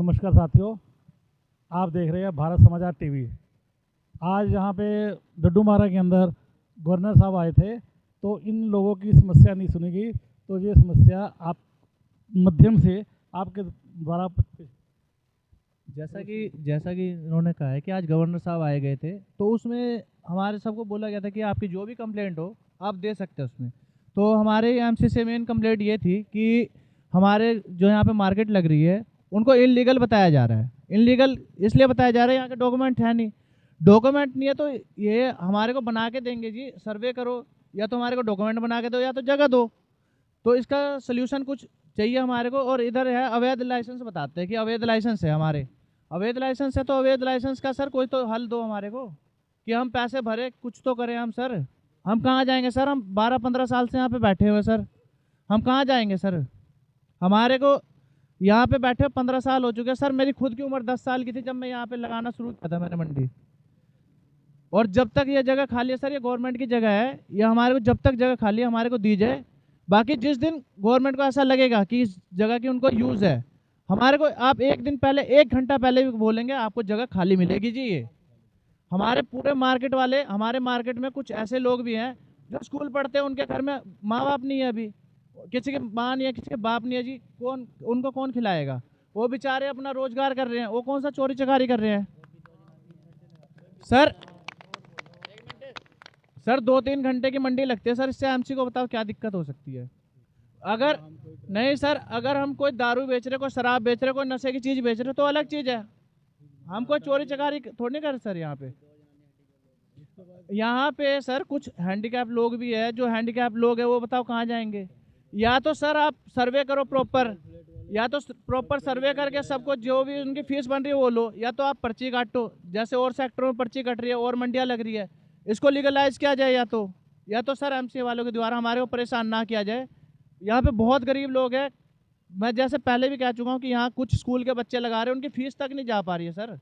नमस्कार साथियों, आप देख रहे हैं भारत समाचार टीवी। आज यहाँ पे डड्डूमारा के अंदर गवर्नर साहब आए थे, तो इन लोगों की समस्या नहीं सुनी गई। तो ये समस्या आप माध्यम से आपके द्वारा जैसा कि इन्होंने कहा है कि आज गवर्नर साहब आए गए थे, तो उसमें हमारे सबको बोला गया था कि आपकी जो भी कंप्लेंट हो आप दे सकते हैं उसमें। तो हमारे एमसी से मेन कंप्लेंट ये थी कि हमारे जो यहाँ पे मार्केट लग रही है उनको इनलीगल बताया जा रहा है। इनलीगल इसलिए बताया जा रहा है, यहाँ के डॉक्यूमेंट है नहीं। डॉक्यूमेंट नहीं है तो ये हमारे को बना के देंगे जी, सर्वे करो, या तो हमारे को डॉक्यूमेंट बना के दो या तो जगह दो। तो इसका सोल्यूशन कुछ चाहिए हमारे को। और इधर है अवैध लाइसेंस, बताते हैं कि अवैध लाइसेंस है हमारे। अवैध लाइसेंस है तो अवैध लाइसेंस का सर कोई तो हल दो हमारे को, कि हम पैसे भरे कुछ तो करें हम सर। हम कहाँ जाएंगे सर? हम 12-15 साल से यहाँ पे बैठे हुए सर, हम कहाँ जाएंगे सर? हमारे को यहाँ पे बैठे 15 साल हो चुके हैं सर। मेरी खुद की उम्र 10 साल की थी जब मैं यहाँ पे लगाना शुरू किया था मैंने मंडी। और जब तक ये जगह खाली है सर, ये गवर्नमेंट की जगह है, ये हमारे को जब तक जगह खाली है हमारे को दी जाए। बाकी जिस दिन गवर्नमेंट को ऐसा लगेगा कि इस जगह की उनको यूज़ है, हमारे को आप एक दिन पहले 1 घंटा पहले भी बोलेंगे आपको जगह खाली मिलेगी जी। ये हमारे पूरे मार्केट वाले, हमारे मार्केट में कुछ ऐसे लोग भी हैं जो स्कूल पढ़ते हैं, उनके घर में माँ बाप नहीं है, अभी किसी के माँ नहीं है, किसी के बाप नहीं है जी। उनको कौन खिलाएगा? वो बेचारे अपना रोजगार कर रहे हैं, वो कौन सा चोरी चकारी कर रहे हैं सर? सर 2-3 घंटे की मंडी लगती है सर, इससे एमसी को बताओ क्या दिक्कत हो सकती है? अगर नहीं सर, अगर हम कोई दारू बेच रहे, कोई शराब बेच रहे, कोई नशे की चीज़ बेच रहे तो अलग चीज़ है। हम कोई चोरी चकारी थोड़ी नहीं कर रहे सर। यहाँ पे सर कुछ हैंडीकैप लोग भी है, जो हैंडीकैप लोग है वो बताओ कहाँ जाएंगे? या तो सर आप सर्वे करो प्रॉपर, या तो प्रॉपर सर्वे करके सबको जो भी उनकी फीस बन रही है वो लो, या तो आप पर्ची काटो, जैसे और सेक्टरों में पर्ची कट रही है और मंडियाँ लग रही है, इसको लीगलाइज किया जाए। या तो सर एमसी वालों के द्वारा हमारे को परेशान ना किया जाए। यहाँ पे बहुत गरीब लोग हैं, मैं जैसे पहले भी कह चुका हूँ कि यहाँ कुछ स्कूल के बच्चे लगा रहे हैं, उनकी फीस तक नहीं जा पा रही है सर।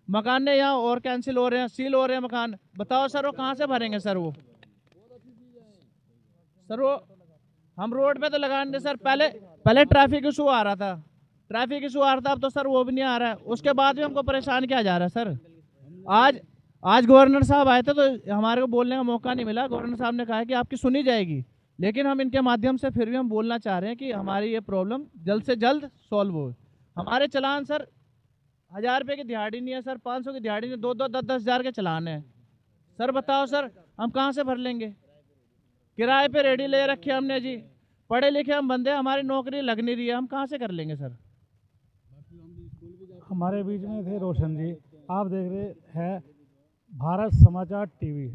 मकान ने यहाँ और कैंसिल हो रहे हैं, सील हो रहे हैं मकान। बताओ सर वो कहाँ से भरेंगे सर? वो हम रोड पे तो लगा नहीं सर। पहले ट्रैफिक इशू आ रहा था, अब तो सर वो भी नहीं आ रहा है। उसके बाद भी हमको परेशान किया जा रहा है सर। आज गवर्नर साहब आए थे तो हमारे को बोलने का मौका नहीं मिला। गवर्नर साहब ने कहा है कि आपकी सुनी जाएगी, लेकिन हम इनके माध्यम से फिर भी हम बोलना चाह रहे हैं कि हमारी ये प्रॉब्लम जल्द से जल्द सॉल्व हो। हमारे चलान सर 1000 रुपये की दिहाड़ी नहीं है सर, 500 की दिहाड़ी नहीं, 2-2, 10-10 हज़ार के चलान है सर। बताओ सर हम कहाँ से भर लेंगे? किराए पे रेडी ले रखी हमने जी, पढ़े लिखे हम बंदे, हमारी नौकरी लग नहीं रही है, हम कहाँ से कर लेंगे सर? हमारे बीच में थे रोशन जी। आप देख रहे हैं भारत समाचार टीवी।